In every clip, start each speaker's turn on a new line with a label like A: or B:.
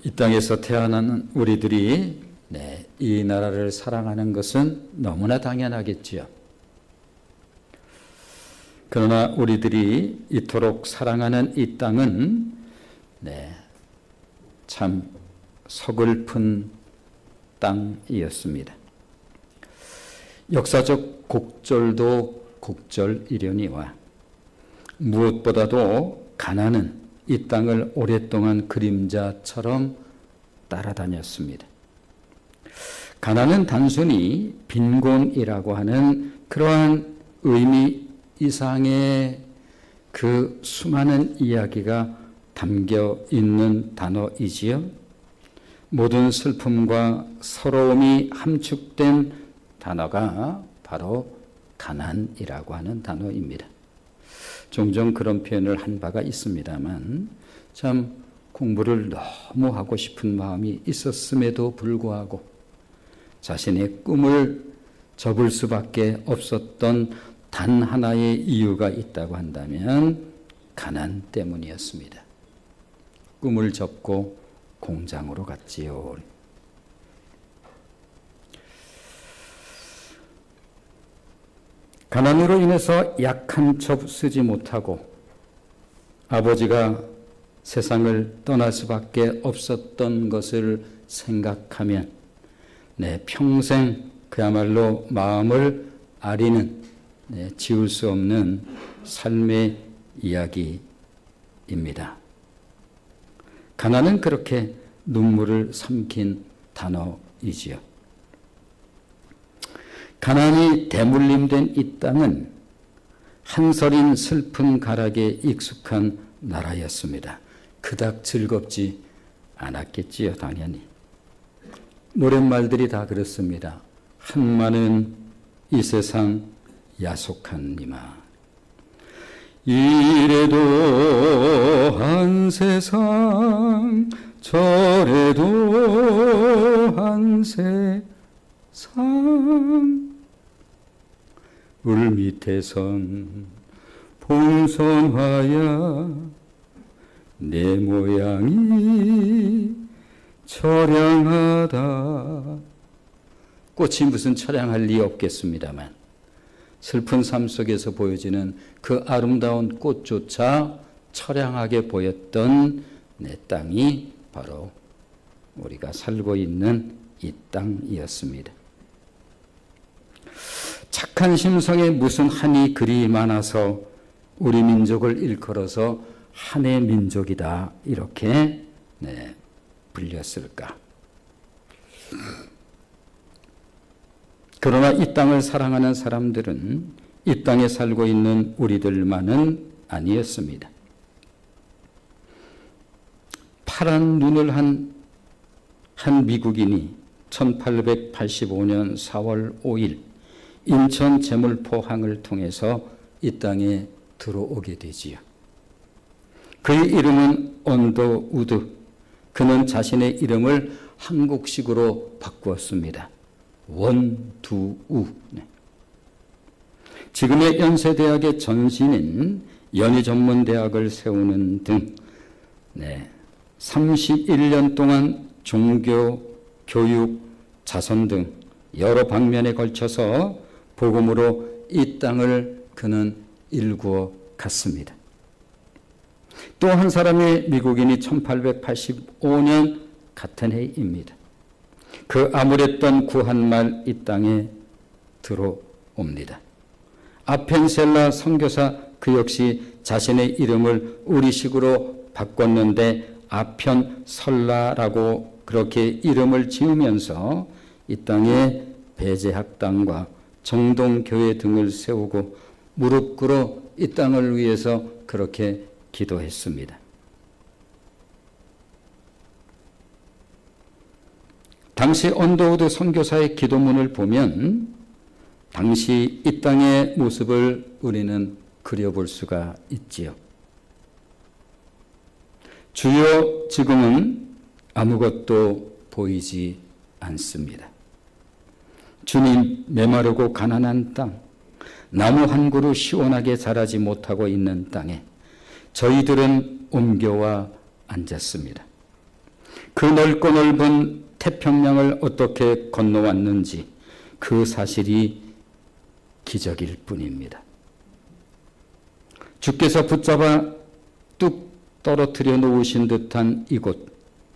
A: 이 땅에서 태어난 우리들이 이 나라를 사랑하는 것은 너무나 당연하겠지요. 그러나 우리들이 이토록 사랑하는 이 땅은 참 서글픈 땅이었습니다. 역사적 곡절도 곡절이려니와 무엇보다도 가나안은 이 땅을 오랫동안 그림자처럼 따라다녔습니다. 가나안은 단순히 빈곤이라고 하는 그러한 의미 이상의 그 수많은 이야기가 담겨 있는 단어이지요. 모든 슬픔과 서러움이 함축된 단어가 바로 가나안이라고 하는 단어입니다. 종종 그런 표현을 한 바가 있습니다만 참 공부를 너무 하고 싶은 마음이 있었음에도 불구하고 자신의 꿈을 접을 수밖에 없었던 단 하나의 이유가 있다고 한다면 가나안 때문이었습니다. 꿈을 접고 공장으로 갔지요. 가난으로 인해서 약 한 첩 쓰지 못하고 아버지가 세상을 떠날 수밖에 없었던 것을 생각하면 내 평생 그야말로 마음을 아리는 지울 수 없는 삶의 이야기입니다. 가난은 그렇게 눈물을 삼킨 단어이지요. 가난이 대물림된 이 땅은 한설인 슬픈 가락에 익숙한 나라였습니다. 그닥 즐겁지 않았겠지요, 당연히. 노랫말들이 다 그렇습니다. 한마는 이 세상 야속하니마. 이래도 한 세상 저래도 한 세상 울 밑에선 봉선화야 내 모양이 처량하다. 꽃이 무슨 처량할 리 없겠습니다만 슬픈 삶 속에서 보여지는 그 아름다운 꽃조차 처량하게 보였던 내 땅이 바로 우리가 살고 있는 이 땅이었습니다. 착한 심성에 무슨 한이 그리 많아서 우리 민족을 일컬어서 한의 민족이다 이렇게 불렸을까. 그러나 이 땅을 사랑하는 사람들은 이 땅에 살고 있는 우리들만은 아니었습니다. 파란 눈을 한 미국인이 1885년 4월 5일 인천 제물포항을 통해서 이 땅에 들어오게 되지요. 그의 이름은 언더우드. 그는 자신의 이름을 한국식으로 바꾸었습니다. 원두우. 지금의 연세대학의 전신인 연희전문대학을 세우는 등 31년 동안 종교, 교육, 자선 등 여러 방면에 걸쳐서 복음으로 이 땅을 그는 일구어 갔습니다. 또 한 사람의 미국인이 1885년 같은 해입니다. 그 아무랬던 구한말 이 땅에 들어옵니다. 아펜셀라 선교사 그 역시 자신의 이름을 우리식으로 바꿨는데 아편설라라고 그렇게 이름을 지으면서 이 땅에 배제학당과 정동교회 등을 세우고 무릎 꿇어 이 땅을 위해서 그렇게 기도했습니다. 당시 언더우드 선교사의 기도문을 보면 당시 이 땅의 모습을 우리는 그려볼 수가 있지요. 주여 지금은 아무것도 보이지 않습니다. 주님, 메마르고 가난한 땅, 나무 한 그루 시원하게 자라지 못하고 있는 땅에 저희들은 옮겨와 앉았습니다. 그 넓고 넓은 태평양을 어떻게 건너왔는지 그 사실이 기적일 뿐입니다. 주께서 붙잡아 뚝 떨어뜨려 놓으신 듯한 이곳,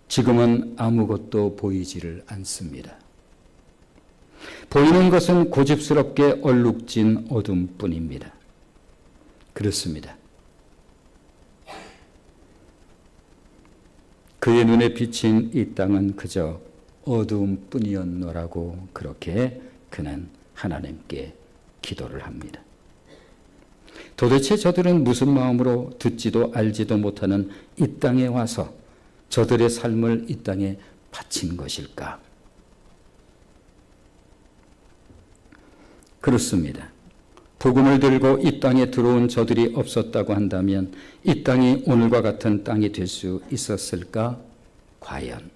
A: 지금은 아무것도 보이지를 않습니다. 보이는 것은 고집스럽게 얼룩진 어둠뿐입니다. 그렇습니다. 그의 눈에 비친 이 땅은 그저 어두움뿐이었노라고 그렇게 그는 하나님께 기도를 합니다. 도대체 저들은 무슨 마음으로 듣지도 알지도 못하는 이 땅에 와서 저들의 삶을 이 땅에 바친 것일까? 그렇습니다. 복음을 들고 이 땅에 들어온 저들이 없었다고 한다면 이 땅이 오늘과 같은 땅이 될 수 있었을까? 과연.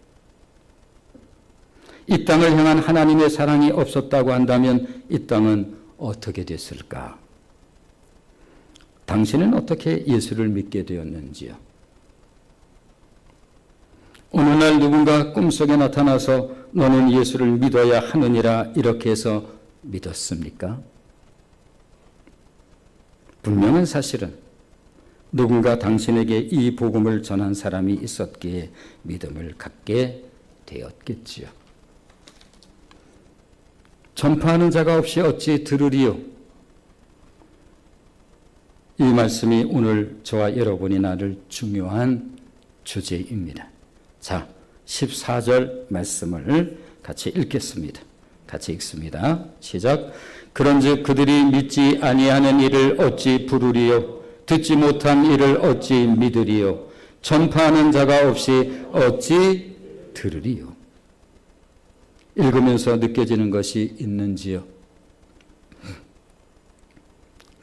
A: 이 땅을 향한 하나님의 사랑이 없었다고 한다면 이 땅은 어떻게 됐을까? 당신은 어떻게 예수를 믿게 되었는지요? 어느 날 누군가 꿈속에 나타나서 너는 예수를 믿어야 하느니라 이렇게 해서 믿었습니까? 분명한 사실은 누군가 당신에게 이 복음을 전한 사람이 있었기에 믿음을 갖게 되었겠지요. 전파하는 자가 없이 어찌 들으리요? 이 말씀이 오늘 저와 여러분이 나눌 중요한 주제입니다. 자, 14절 말씀을 같이 읽겠습니다. 같이 읽습니다. 시작. 그런즉 그들이 믿지 아니하는 일을 어찌 부르리요? 듣지 못한 일을 어찌 믿으리요? 전파하는 자가 없이 어찌 들으리요? 읽으면서 느껴지는 것이 있는지요?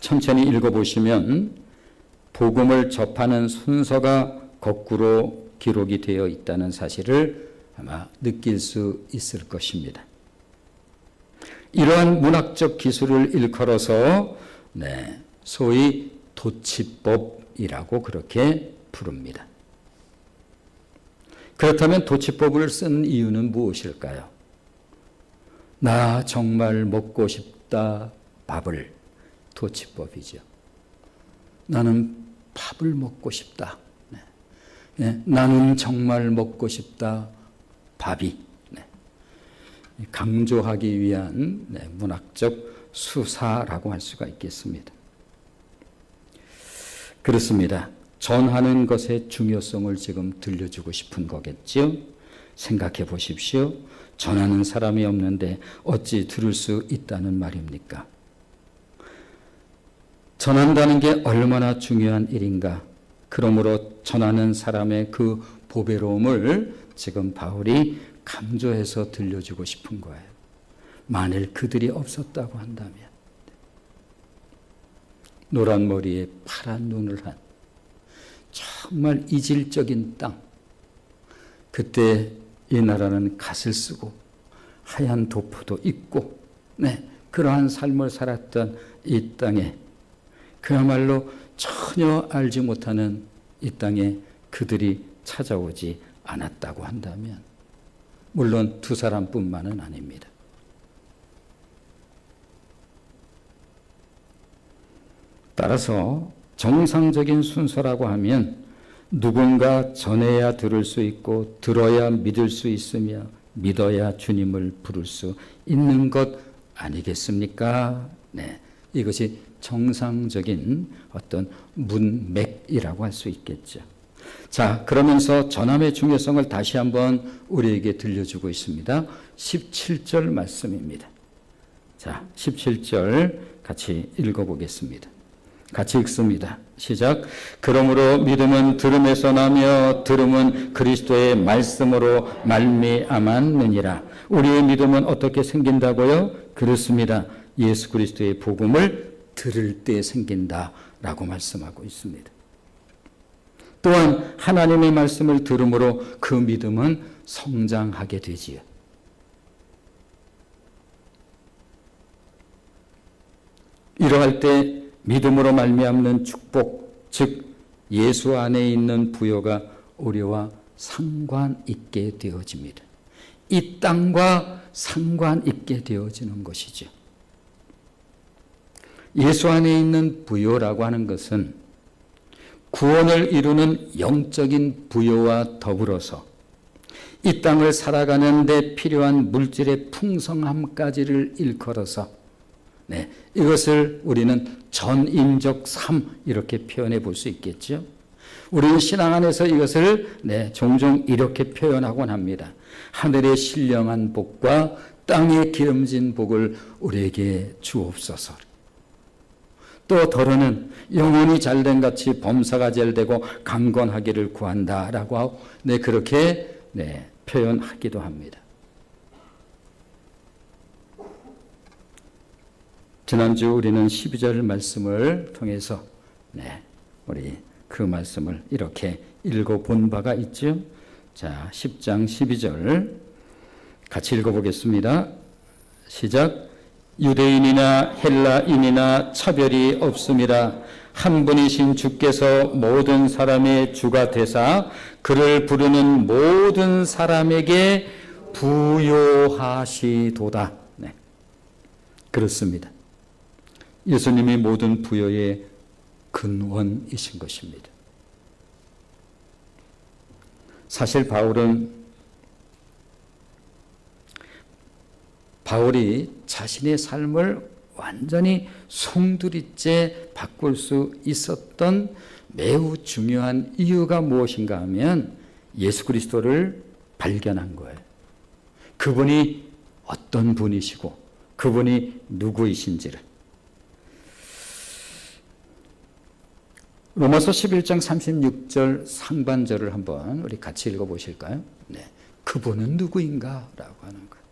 A: 천천히 읽어보시면 복음을 접하는 순서가 거꾸로 기록이 되어 있다는 사실을 아마 느낄 수 있을 것입니다. 이러한 문학적 기술을 일컬어서 소위 도치법이라고 그렇게 부릅니다. 그렇다면 도치법을 쓴 이유는 무엇일까요? 나 정말 먹고 싶다 밥을 도치법이죠. 나는 밥을 먹고 싶다. 나는 정말 먹고 싶다 밥이 강조하기 위한 문학적 수사라고 할 수가 있겠습니다. 그렇습니다. 전하는 것의 중요성을 지금 들려주고 싶은 거겠죠. 생각해 보십시오. 전하는 사람이 없는데 어찌 들을 수 있다는 말입니까? 전한다는 게 얼마나 중요한 일인가. 그러므로 전하는 사람의 그 보배로움을 지금 바울이 강조해서 들려주고 싶은 거예요. 만일 그들이 없었다고 한다면 노란 머리에 파란 눈을 한 정말 이질적인 땅, 그때 이 나라는 갓을 쓰고 하얀 도포도 있고 그러한 삶을 살았던 이 땅에 그야말로 전혀 알지 못하는 이 땅에 그들이 찾아오지 않았다고 한다면 물론 두 사람뿐만은 아닙니다. 따라서 정상적인 순서라고 하면 누군가 전해야 들을 수 있고 들어야 믿을 수 있으며 믿어야 주님을 부를 수 있는 것 아니겠습니까? 이것이 정상적인 어떤 문맥이라고 할 수 있겠죠. 자, 그러면서 전함의 중요성을 다시 한번 우리에게 들려주고 있습니다. 17절 말씀입니다. 자, 17절 같이 읽어보겠습니다. 같이 읽습니다. 시작. 그러므로 믿음은 들음에서 나며 들음은 그리스도의 말씀으로 말미암았느니라. 우리의 믿음은 어떻게 생긴다고요? 그렇습니다. 예수 그리스도의 복음을 들을 때 생긴다라고 말씀하고 있습니다. 또한 하나님의 말씀을 들음으로 그 믿음은 성장하게 되지요. 이러할 때 믿음으로 말미암는 축복, 즉 예수 안에 있는 부요가 우리와 상관 있게 되어집니다. 이 땅과 상관 있게 되어지는 것이죠. 예수 안에 있는 부요라고 하는 것은 구원을 이루는 영적인 부요와 더불어서 이 땅을 살아가는 데 필요한 물질의 풍성함까지를 일컬어서 이것을 우리는 전인적 삶 이렇게 표현해 볼 수 있겠죠. 우리는 신앙 안에서 이것을 종종 이렇게 표현하곤 합니다. 하늘의 신령한 복과 땅의 기름진 복을 우리에게 주옵소서. 또 더러는 영혼이 잘된 같이 범사가 잘되고 강건하기를 구한다라고 하고 그렇게 표현하기도 합니다. 지난주 우리는 12절 말씀을 통해서 우리 그 말씀을 이렇게 읽어본 바가 있죠. 자, 10장 12절 같이 읽어보겠습니다. 시작. 유대인이나 헬라인이나 차별이 없음이라 한 분이신 주께서 모든 사람의 주가 되사 그를 부르는 모든 사람에게 부요하시도다. 그렇습니다. 예수님이 모든 부요의 근원이신 것입니다. 사실 바울이 자신의 삶을 완전히 송두리째 바꿀 수 있었던 매우 중요한 이유가 무엇인가 하면 예수 그리스도를 발견한 거예요. 그분이 어떤 분이시고 그분이 누구이신지를. 로마서 11장 36절 상반절을 한번 우리 같이 읽어보실까요? 그분은 누구인가? 라고 하는 거예요.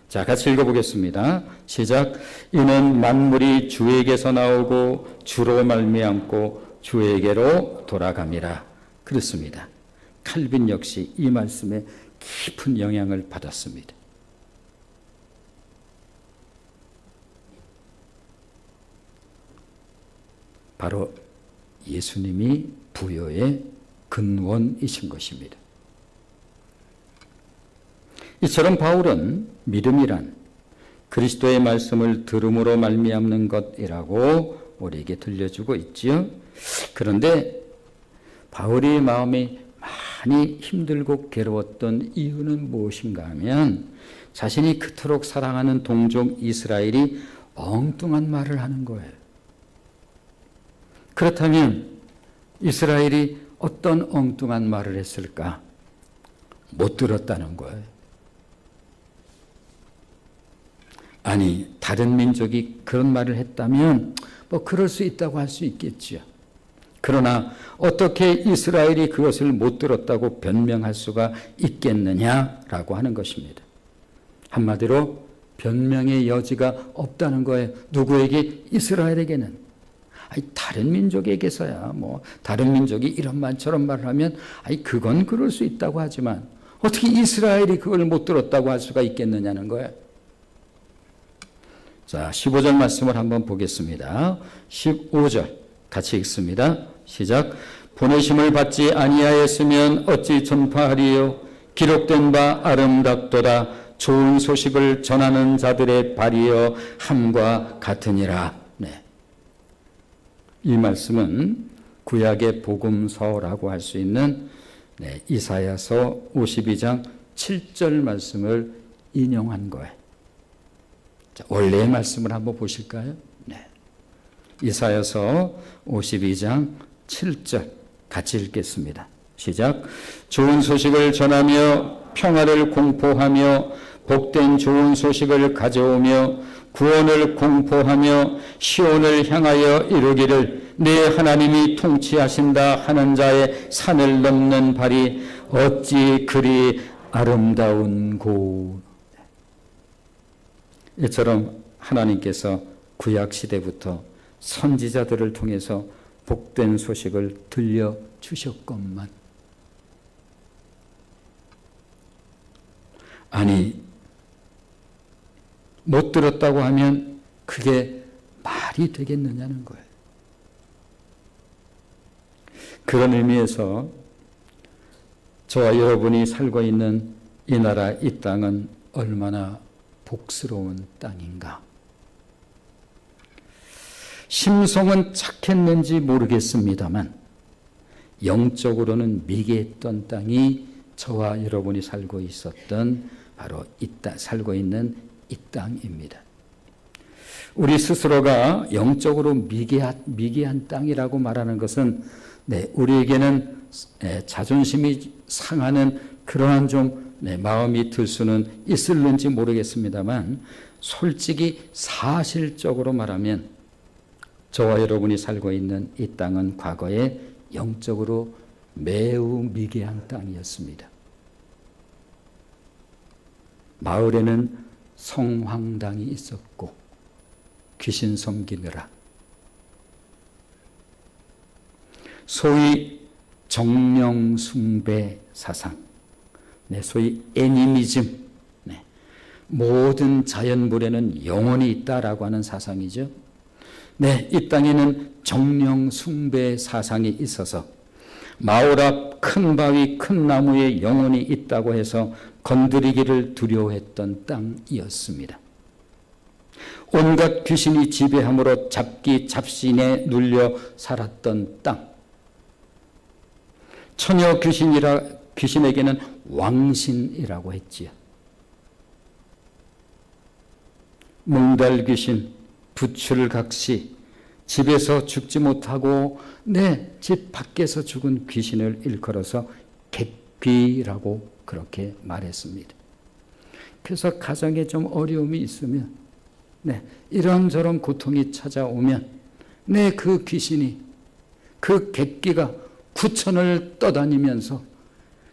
A: 자, 같이 읽어보겠습니다. 시작. 이는 만물이 주에게서 나오고 주로 말미암고 주에게로 돌아감이라. 그렇습니다. 칼빈 역시 이 말씀에 깊은 영향을 받았습니다. 바로 예수님이 부요의 근원이신 것입니다. 이처럼 바울은 믿음이란 그리스도의 말씀을 들음으로 말미암는 것이라고 우리에게 들려주고 있지요. 그런데 바울의 마음이 많이 힘들고 괴로웠던 이유는 무엇인가 하면 자신이 그토록 사랑하는 동족 이스라엘이 엉뚱한 말을 하는 거예요. 그렇다면 이스라엘이 어떤 엉뚱한 말을 했을까? 못 들었다는 거예요. 아니, 다른 민족이 그런 말을 했다면 그럴 수 있다고 할 수 있겠죠. 그러나 어떻게 이스라엘이 그것을 못 들었다고 변명할 수가 있겠느냐라고 하는 것입니다. 한마디로 변명의 여지가 없다는 거예요. 누구에게? 이스라엘에게는. 다른 민족에게서야 다른 민족이 이런 말 저런 말을 하면 그건 그럴 수 있다고 하지만 어떻게 이스라엘이 그걸 못 들었다고 할 수가 있겠느냐는 거예요. 자, 15절 말씀을 한번 보겠습니다. 15절 같이 읽습니다. 시작. 보내심을 받지 아니하였으면 어찌 전파하리요? 기록된 바 아름답도다. 좋은 소식을 전하는 자들의 발이여 함과 같으니라. 이 말씀은 구약의 복음서라고 할 수 있는 이사야서 52장 7절 말씀을 인용한 거예요. 자, 원래의 말씀을 한번 보실까요? 이사야서 52장 7절 같이 읽겠습니다. 시작. 좋은 소식을 전하며 평화를 공포하며 복된 좋은 소식을 가져오며 구원을 공포하며 시온을 향하여 이루기를 내 하나님이 통치하신다 하는 자의 산을 넘는 발이 어찌 그리 아름다운고. 이처럼 하나님께서 구약시대부터 선지자들을 통해서 복된 소식을 들려주셨건만 아니 못 들었다고 하면 그게 말이 되겠느냐는 거예요. 그런 의미에서 저와 여러분이 살고 있는 이 나라, 이 땅은 얼마나 복스러운 땅인가. 심성은 착했는지 모르겠습니다만 영적으로는 미개했던 땅이 저와 여러분이 살고 있었던 바로 살고 있는 이 땅입니다. 우리 스스로가 영적으로 미개한 땅이라고 말하는 것은 우리에게는 자존심이 상하는 그러한 좀 마음이 들 수는 있을는지 모르겠습니다만 솔직히 사실적으로 말하면 저와 여러분이 살고 있는 이 땅은 과거에 영적으로 매우 미개한 땅이었습니다. 마을에는 성황당이 있었고 귀신 섬기느라 소위 정령숭배 사상, 소위 애니미즘, 모든 자연물에는 영혼이 있다라고 하는 사상이죠. 이 땅에는 정령숭배 사상이 있어서 마을 앞 큰 바위, 큰 나무에 영혼이 있다고 해서 건드리기를 두려워했던 땅이었습니다. 온갖 귀신이 지배함으로 잡신에 눌려 살았던 땅. 처녀 귀신에게는 왕신이라고 했지요. 몽달 귀신, 부출각시, 집에서 죽지 못하고 내 집 밖에서 죽은 귀신을 일컬어서 객귀라고 그렇게 말했습니다. 그래서 가정에 좀 어려움이 있으면 이런저런 고통이 찾아오면 그 귀신이, 그 객귀가 구천을 떠다니면서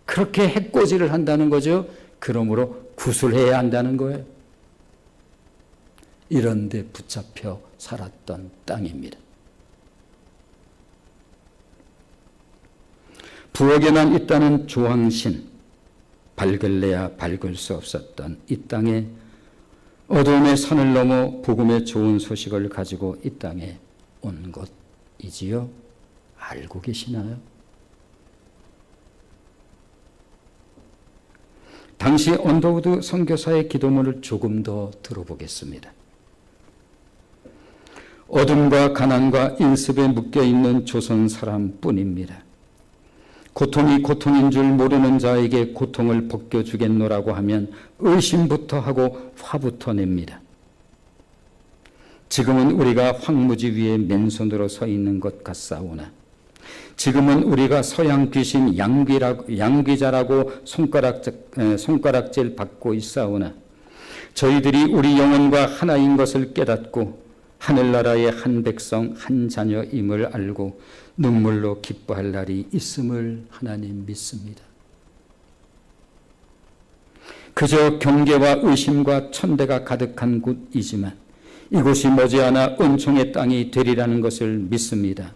A: 그렇게 해코지를 한다는 거죠. 그러므로 구술해야 한다는 거예요. 이런 데 붙잡혀 살았던 땅입니다. 부엌에만 있다는 조항신, 밝을래야 밝을 수 없었던 이 땅에 어두움의 산을 넘어 복음의 좋은 소식을 가지고 이 땅에 온 것이지요. 알고 계시나요? 당시 언더우드 선교사의 기도문을 조금 더 들어보겠습니다. 어둠과 가난과 인습에 묶여있는 조선 사람뿐입니다. 고통이 고통인 줄 모르는 자에게 고통을 벗겨주겠노라고 하면 의심부터 하고 화부터 냅니다. 지금은 우리가 황무지 위에 맨손으로 서 있는 것 같사오나 지금은 우리가 서양 귀신 양귀자라고 손가락질 받고 있사오나 저희들이 우리 영혼과 하나인 것을 깨닫고 하늘나라의 한 백성 한 자녀임을 알고 눈물로 기뻐할 날이 있음을 하나님 믿습니다. 그저 경계와 의심과 천대가 가득한 곳이지만 이곳이 머지않아 은총의 땅이 되리라는 것을 믿습니다.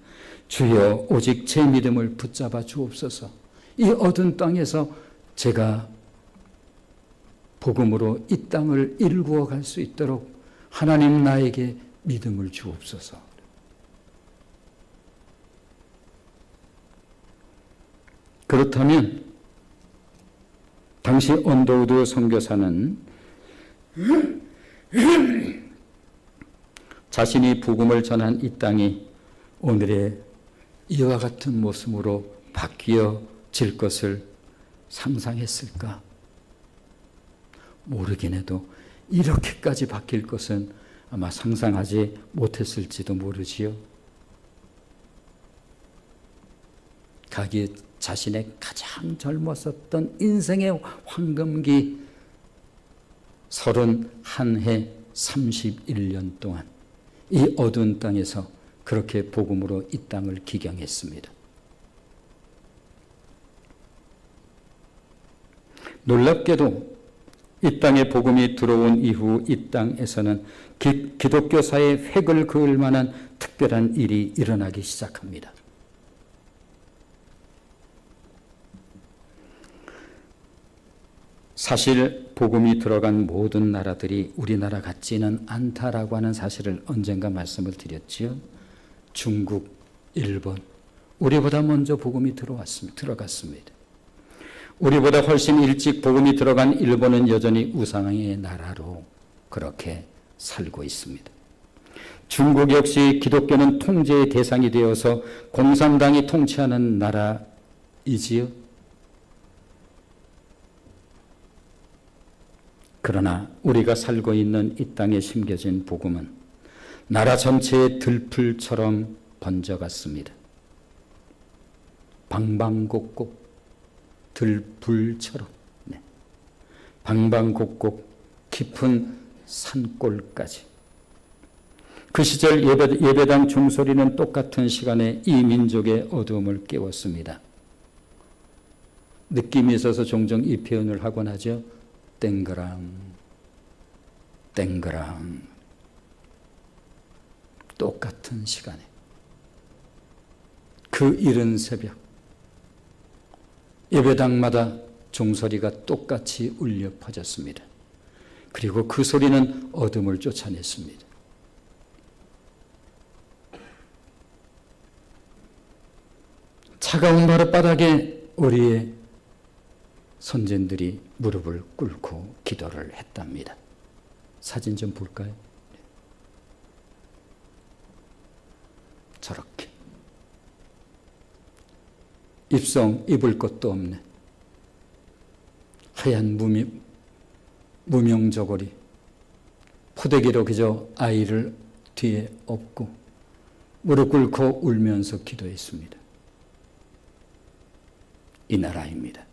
A: 주여 오직 제 믿음을 붙잡아 주옵소서. 이 얻은 땅에서 제가 복음으로 이 땅을 일구어 갈 수 있도록 하나님 나에게 믿음을 주옵소서. 그렇다면 당시 언더우드 선교사는 자신이 복음을 전한 이 땅이 오늘의 이와 같은 모습으로 바뀌어질 것을 상상했을까? 모르긴 해도 이렇게까지 바뀔 것은 아마 상상하지 못했을지도 모르지요. 자신의 가장 젊었었던 인생의 황금기 31해 31년 동안 이 어두운 땅에서 그렇게 복음으로 이 땅을 기경했습니다. 놀랍게도 이 땅에 복음이 들어온 이후 이 땅에서는 기독교사의 획을 그을 만한 특별한 일이 일어나기 시작합니다. 사실 복음이 들어간 모든 나라들이 우리나라 같지는 않다라고 하는 사실을 언젠가 말씀을 드렸지요. 중국, 일본, 우리보다 먼저 복음이 들어갔습니다. 우리보다 훨씬 일찍 복음이 들어간 일본은 여전히 우상의 나라로 그렇게 살고 있습니다. 중국 역시 기독교는 통제의 대상이 되어서 공산당이 통치하는 나라이지요. 그러나 우리가 살고 있는 이 땅에 심겨진 복음은 나라 전체의 들풀처럼 번져갔습니다. 방방곡곡 들불처럼, 방방곡곡 깊은 산골까지. 그 시절 예배당 종소리는 똑같은 시간에 이 민족의 어두움을 깨웠습니다. 느낌이 있어서 종종 이 표현을 하곤 하죠. 땡그랑 땡그랑. 똑같은 시간에 그 이른 새벽 예배당마다 종소리가 똑같이 울려 퍼졌습니다. 그리고 그 소리는 어둠을 쫓아냈습니다. 차가운 바닷바닥에 우리의 선진들이 무릎을 꿇고 기도를 했답니다. 사진 좀 볼까요? 저렇게 입성 입을 것도 없네. 하얀 무명저고리 포대기로 그저 아이를 뒤에 업고 무릎 꿇고 울면서 기도했습니다. 이 나라입니다.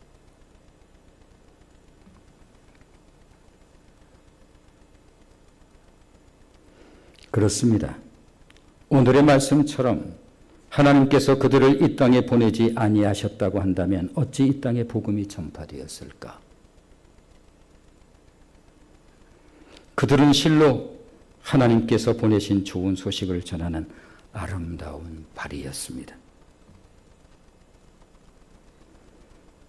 A: 그렇습니다. 오늘의 말씀처럼 하나님께서 그들을 이 땅에 보내지 아니하셨다고 한다면 어찌 이 땅에 복음이 전파되었을까? 그들은 실로 하나님께서 보내신 좋은 소식을 전하는 아름다운 발이었습니다.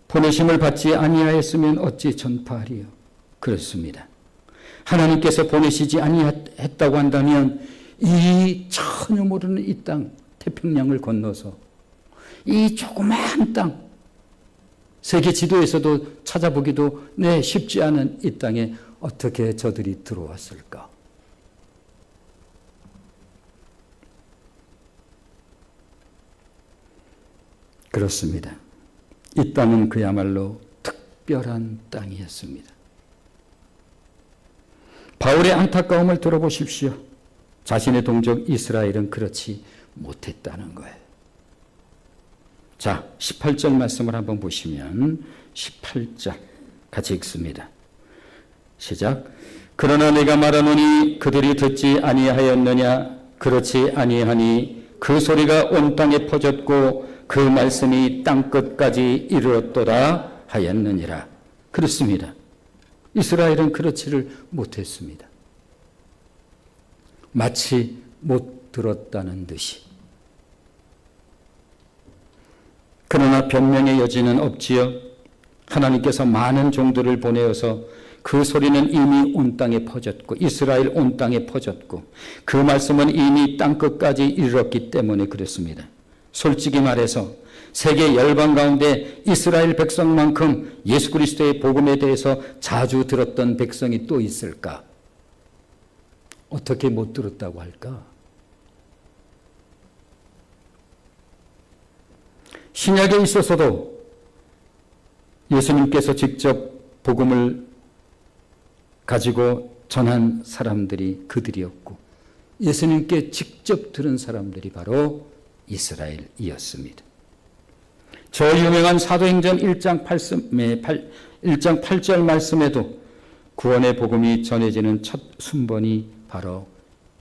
A: 보내심을 받지 아니하였으면 어찌 전파하리요? 그렇습니다. 하나님께서 보내시지 아니했다고 한다면 이 전혀 모르는 이 땅, 태평양을 건너서 이 조그마한 땅, 세계 지도에서도 찾아보기도 쉽지 않은 이 땅에 어떻게 저들이 들어왔을까? 그렇습니다. 이 땅은 그야말로 특별한 땅이었습니다. 바울의 안타까움을 들어보십시오. 자신의 동족 이스라엘은 그렇지 못했다는 거예요. 자, 18절 말씀을 한번 보시면 18절 같이 읽습니다. 시작. 그러나 내가 말하노니 그들이 듣지 아니하였느냐? 그렇지 아니하니 그 소리가 온 땅에 퍼졌고 그 말씀이 땅끝까지 이르렀도다 하였느니라. 그렇습니다. 이스라엘은 그렇지를 못했습니다. 마치 못 들었다는 듯이. 그러나 변명의 여지는 없지요. 하나님께서 많은 종들을 보내어서 그 소리는 이미 온 땅에 퍼졌고 이스라엘 온 땅에 퍼졌고 그 말씀은 이미 땅끝까지 이르렀기 때문에 그렇습니다. 솔직히 말해서 세계 열방 가운데 이스라엘 백성만큼 예수 그리스도의 복음에 대해서 자주 들었던 백성이 또 있을까? 어떻게 못 들었다고 할까? 신약에 있어서도 예수님께서 직접 복음을 가지고 전한 사람들이 그들이었고 예수님께 직접 들은 사람들이 바로 이스라엘이었습니다. 저 유명한 사도행전 1장 8절 말씀에도 구원의 복음이 전해지는 첫 순번이 바로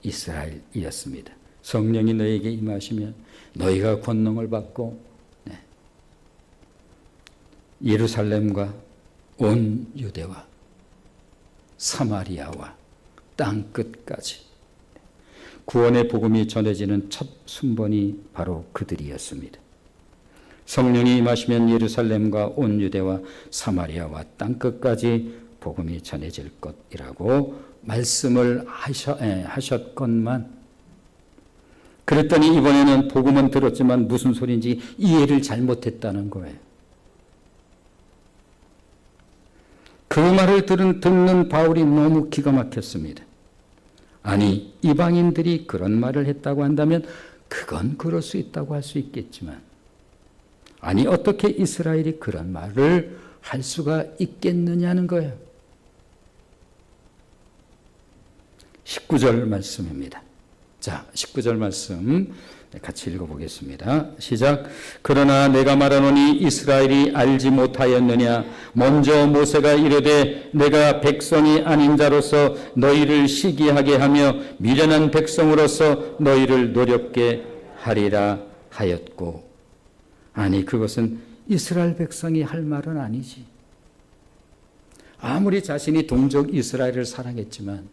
A: 이스라엘이었습니다. 성령이 너에게 임하시면 너희가 권능을 받고 예루살렘과 온 유대와 사마리아와 땅끝까지 구원의 복음이 전해지는 첫 순번이 바로 그들이었습니다. 성령이 임하시면 예루살렘과 온 유대와 사마리아와 땅끝까지 복음이 전해질 것이라고 말씀을 하셨건만 그랬더니 이번에는 복음은 들었지만 무슨 소리인지 이해를 잘못했다는 거예요. 그 말을 듣는 바울이 너무 기가 막혔습니다. 아니, 이방인들이 그런 말을 했다고 한다면 그건 그럴 수 있다고 할 수 있겠지만, 아니 어떻게 이스라엘이 그런 말을 할 수가 있겠느냐는 거예요. 19절 말씀입니다. 자, 19절 말씀 같이 읽어보겠습니다. 시작. 그러나 내가 말하노니 이스라엘이 알지 못하였느냐. 먼저 모세가 이르되 내가 백성이 아닌 자로서 너희를 시기하게 하며 미련한 백성으로서 너희를 노렵게 하리라 하였고. 아니, 그것은 이스라엘 백성이 할 말은 아니지. 아무리 자신이 동족 이스라엘을 사랑했지만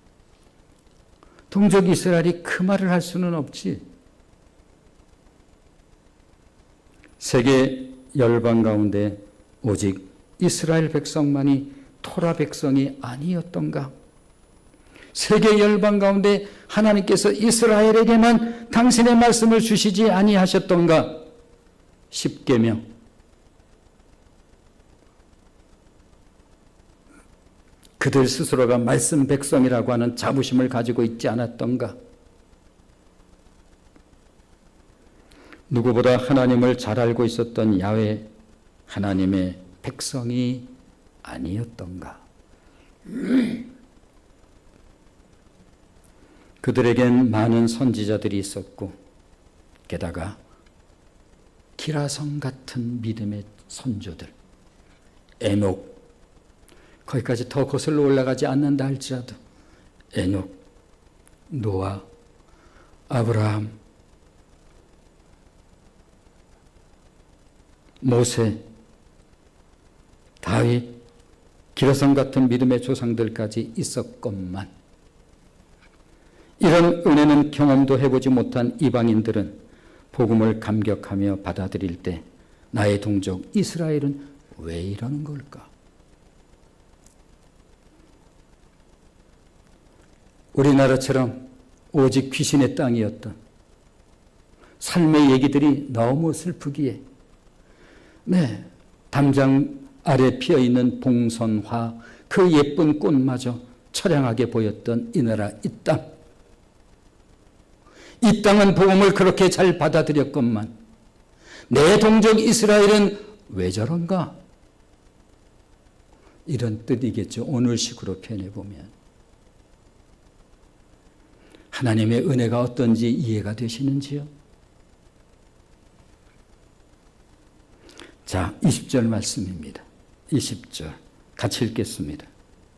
A: 동족 이스라엘이 그 말을 할 수는 없지. 세계 열방 가운데 오직 이스라엘 백성만이 토라 백성이 아니었던가? 세계 열방 가운데 하나님께서 이스라엘에게만 당신의 말씀을 주시지 아니하셨던가? 십계명. 그들 스스로가 말씀 백성이라고 하는 자부심을 가지고 있지 않았던가? 누구보다 하나님을 잘 알고 있었던 야훼 하나님의 백성이 아니었던가? 그들에겐 많은 선지자들이 있었고 게다가 기라성 같은 믿음의 선조들, 에녹, 거기까지 더 거슬러 올라가지 않는다 할지라도 에녹, 노아, 아브라함, 모세, 다윗, 기라성 같은 믿음의 조상들까지 있었건만 이런 은혜는 경험도 해보지 못한 이방인들은 복음을 감격하며 받아들일 때 나의 동족 이스라엘은 왜 이러는 걸까? 우리나라처럼 오직 귀신의 땅이었던 삶의 얘기들이 너무 슬프기에 담장 아래 피어있는 봉선화 그 예쁜 꽃마저 처량하게 보였던 이 나라 이 땅. 이 땅은 복음을 그렇게 잘 받아들였건만 내 동족 이스라엘은 왜 저런가? 이런 뜻이겠죠. 오늘식으로 표현해보면. 하나님의 은혜가 어떤지 이해가 되시는지요? 자, 20절 말씀입니다. 20절 같이 읽겠습니다.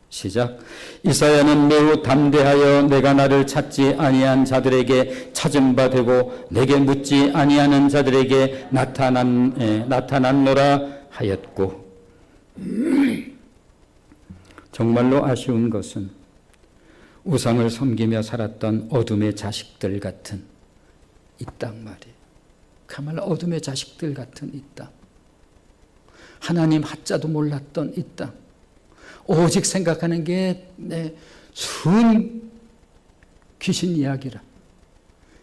A: 시작. 이사야는 매우 담대하여 내가 나를 찾지 아니한 자들에게 찾은 바 되고 내게 묻지 아니하는 자들에게 나타났노라 하였고. 정말로 아쉬운 것은 우상을 섬기며 살았던 어둠의 자식들 같은 이 땅 말이에요. 정말 어둠의 자식들 같은 이 땅. 하나님 하자도 몰랐던 이 땅. 오직 생각하는 게 순 귀신 이야기라.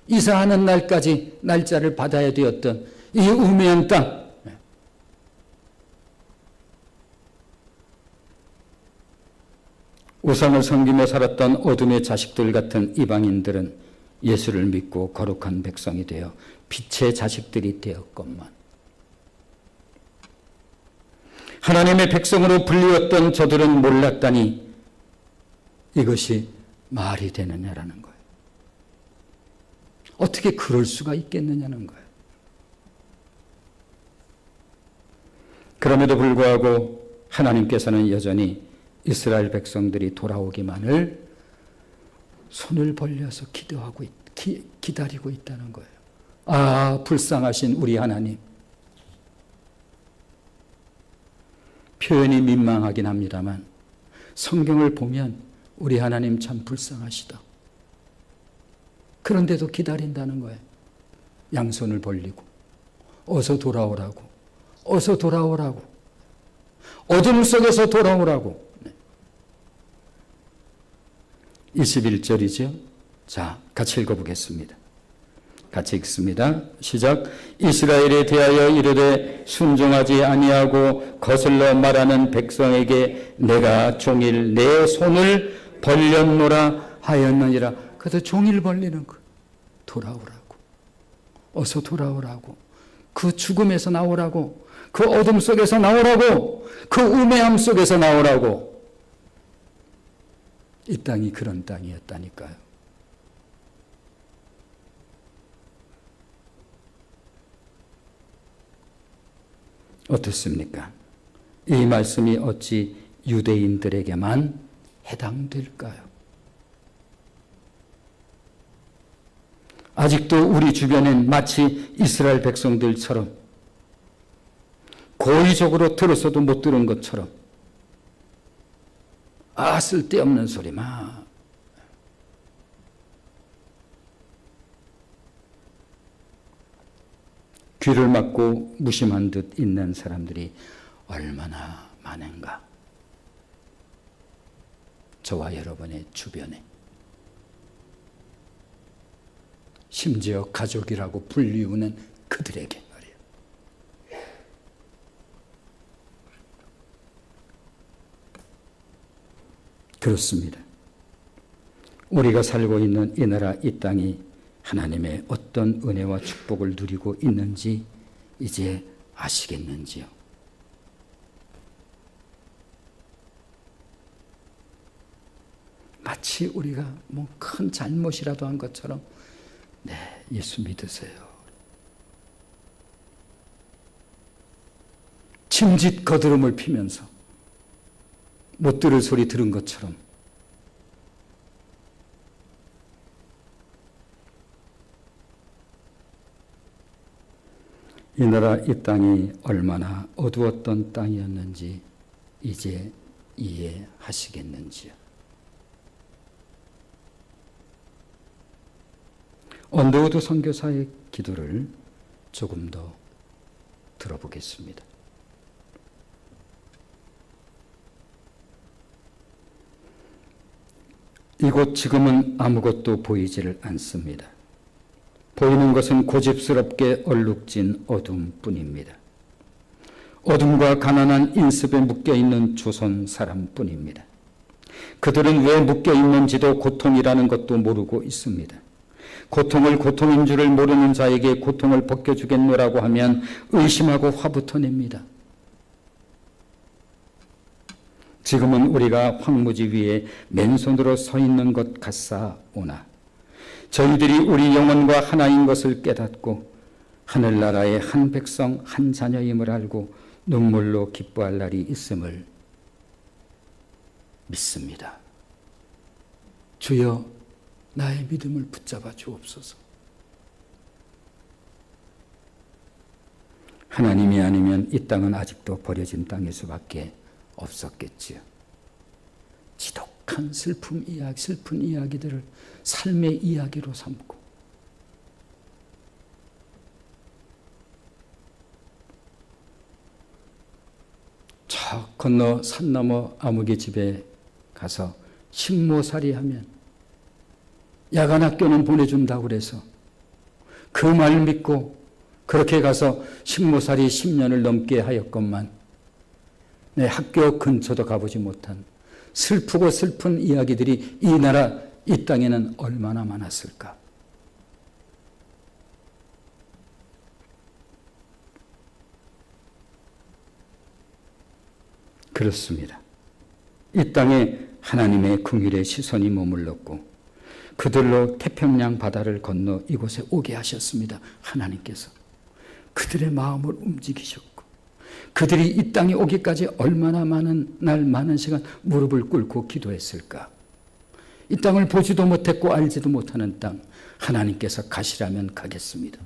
A: 이사하는 날까지 날짜를 받아야 되었던 이 우매한 땅. 우상을 섬기며 살았던 어둠의 자식들 같은 이방인들은 예수를 믿고 거룩한 백성이 되어 빛의 자식들이 되었건만 하나님의 백성으로 불리웠던 저들은 몰랐다니 이것이 말이 되느냐라는 거예요. 어떻게 그럴 수가 있겠느냐는 거예요. 그럼에도 불구하고 하나님께서는 여전히 이스라엘 백성들이 돌아오기만을 손을 벌려서 기다리고 있다는 거예요. 아, 불쌍하신 우리 하나님. 표현이 민망하긴 합니다만 성경을 보면 우리 하나님 참 불쌍하시다. 그런데도 기다린다는 거예요. 양손을 벌리고 어서 돌아오라고, 어서 돌아오라고, 어둠 속에서 돌아오라고. 21절이죠. 자, 같이 읽어보겠습니다. 같이 읽습니다. 시작. 이스라엘에 대하여 이르되 순종하지 아니하고 거슬러 말하는 백성에게 내가 종일 내 손을 벌렸노라 하였느니라. 그래서 종일 벌리는 거. 돌아오라고. 어서 돌아오라고. 그 죽음에서 나오라고. 그 어둠 속에서 나오라고. 그 우매함 속에서 나오라고. 이 땅이 그런 땅이었다니까요. 어떻습니까? 이 말씀이 어찌 유대인들에게만 해당될까요? 아직도 우리 주변엔 마치 이스라엘 백성들처럼 고의적으로 들어서도 못 들은 것처럼 쓸데없는 소리 막 귀를 막고 무심한 듯 있는 사람들이 얼마나 많은가. 저와 여러분의 주변에 심지어 가족이라고 불리우는 그들에게 말이에요. 그렇습니다. 우리가 살고 있는 이 나라 이 땅이 하나님의 어떤 은혜와 축복을 누리고 있는지 이제 아시겠는지요? 마치 우리가 뭐 큰 잘못이라도 한 것처럼 네, 예수 믿으세요. 짐짓 거드름을 피면서 못 들을 소리 들은 것처럼 이 나라 이 땅이 얼마나 어두웠던 땅이었는지 이제 이해하시겠는지요. 언더우드 선교사의 기도를 조금 더 들어보겠습니다. 이곳 지금은 아무것도 보이지를 않습니다. 보이는 것은 고집스럽게 얼룩진 어둠뿐입니다. 어둠과 가난한 인습에 묶여있는 조선 사람뿐입니다. 그들은 왜 묶여있는지도 고통이라는 것도 모르고 있습니다. 고통을 고통인 줄을 모르는 자에게 고통을 벗겨주겠노라고 하면 의심하고 화부터 냅니다. 지금은 우리가 황무지 위에 맨손으로 서 있는 것 같사오나 저희들이 우리 영혼과 하나인 것을 깨닫고 하늘나라의 한 백성 한 자녀임을 알고 눈물로 기뻐할 날이 있음을 믿습니다. 주여 나의 믿음을 붙잡아 주옵소서. 하나님이 아니면 이 땅은 아직도 버려진 땅일 수밖에 없었겠지요. 지독한 슬픈 이야기들을 삶의 이야기로 삼고 저 건너 산 너머 아무개 집에 가서 식모살이 하면 야간 학교는 보내준다고 그래서 그 말 믿고 그렇게 가서 식모살이 10년을 넘게 하였건만 내 학교 근처도 가보지 못한 슬프고 슬픈 이야기들이 이 나라 이 땅에는 얼마나 많았을까. 그렇습니다. 이 땅에 하나님의 긍휼의 시선이 머물렀고 그들로 태평양 바다를 건너 이곳에 오게 하셨습니다. 하나님께서 그들의 마음을 움직이셨고 그들이 이 땅에 오기까지 얼마나 많은 날 많은 시간 무릎을 꿇고 기도했을까. 이 땅을 보지도 못했고 알지도 못하는 땅 하나님께서 가시라면 가겠습니다.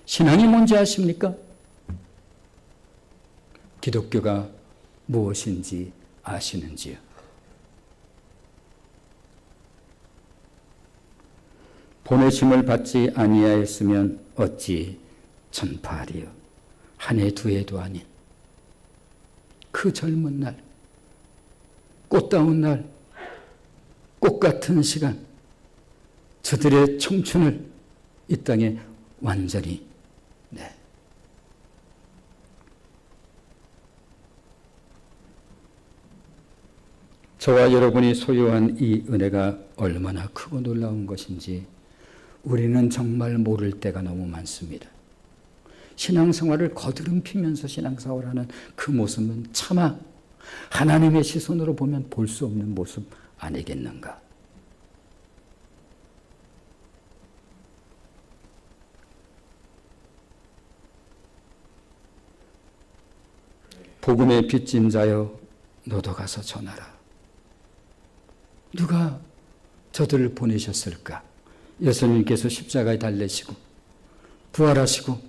A: 신앙이 뭔지 아십니까? 기독교가 무엇인지 아시는지요? 보내심을 받지 아니하였으면 어찌 전파하리요. 한 해 두 해도 아닌 그 젊은 날, 꽃다운 날, 꽃 같은 시간, 저들의 청춘을 이 땅에 완전히 저와 여러분이 소유한 이 은혜가 얼마나 크고 놀라운 것인지 우리는 정말 모를 때가 너무 많습니다. 신앙생활을 거드름피면서 신앙생활하는 그 모습은 차마 하나님의 시선으로 보면 볼 수 없는 모습 아니겠는가. 복음의 빚진 자여 너도 가서 전하라. 누가 저들을 보내셨을까? 예수님께서 십자가에 달리시고 부활하시고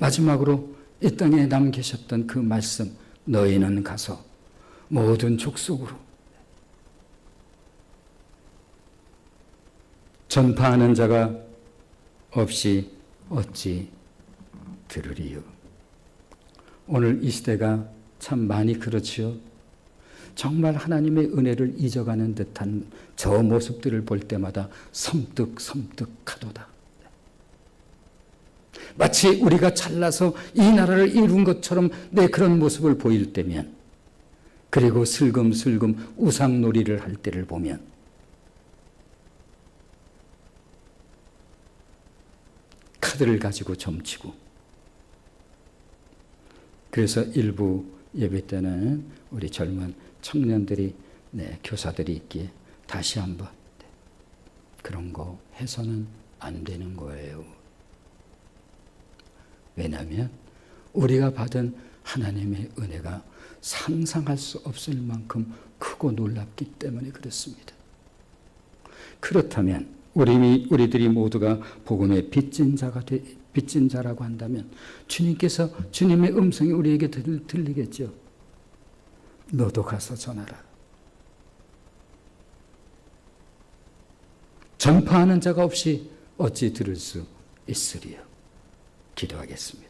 A: 마지막으로 이 땅에 남기셨던 그 말씀, 너희는 가서 모든 족속으로 전파하는 자가 없이 어찌 들으리요. 오늘 이 시대가 참 많이 그렇지요. 정말 하나님의 은혜를 잊어가는 듯한 저 모습들을 볼 때마다 섬뜩하도다. 마치 우리가 잘나서 이 나라를 이룬 것처럼 그런 모습을 보일 때면, 그리고 슬금슬금 우상놀이를 할 때를 보면 카드를 가지고 점치고, 그래서 일부 예배 때는 우리 젊은 청년들이 교사들이 있기에 다시 한번 그런 거 해서는 안 되는 거예요. 왜냐하면 우리가 받은 하나님의 은혜가 상상할 수 없을 만큼 크고 놀랍기 때문에 그렇습니다. 그렇다면 우리들이 모두가 복음의 빚진 자라고 한다면 주님께서, 주님의 음성이 우리에게 들리겠죠. 너도 가서 전하라. 전파하는 자가 없이 어찌 들을 수 있으리요. 기도하겠습니다.